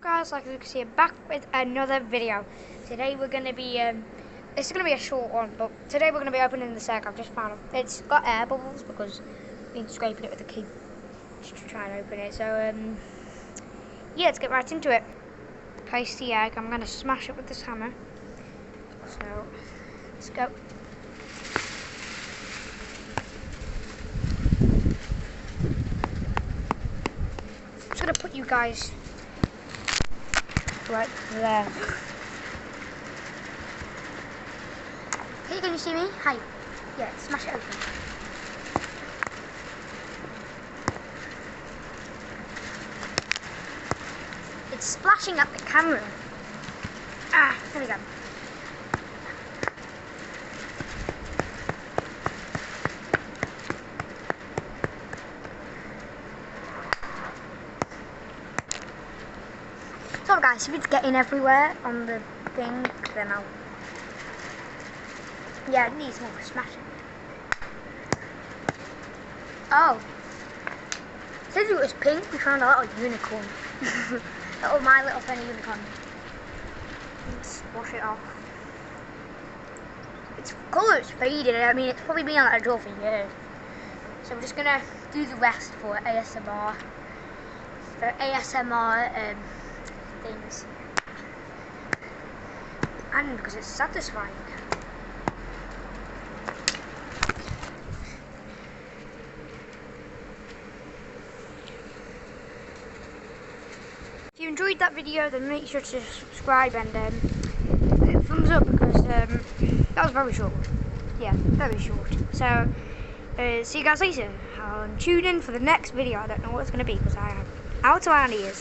Guys, like you can see, I'm back with another video. Today we're going to be, it's going to be a short one, but today we're going to be opening the sack. I've just found it. It's got air bubbles because I've been scraping it with a key just to try and open it. So, yeah, let's get right into it. Place the egg. I'm going to smash it with this hammer. So, let's go. I'm just going to put you guys right there. Hey, can you see me? Hi. Yeah, smash it open. It's splashing up the camera. Ah, there we go. So guys, if it's getting everywhere on the thing, then I'll... Yeah, it needs more smashing. Oh. It says it was pink, we found a little unicorn. Little My Little Pony unicorn. Let's wash it off. Its colour's faded, I mean it's probably been on that drawer for years. So we're just gonna do the rest for ASMR. For ASMR things. And because it's satisfying. If you enjoyed that video, then make sure to subscribe and hit thumbs up because that was very short. Yeah, very short. So, see you guys later. I'll tune in for the next video. I don't know what it's going to be because I am out of ideas.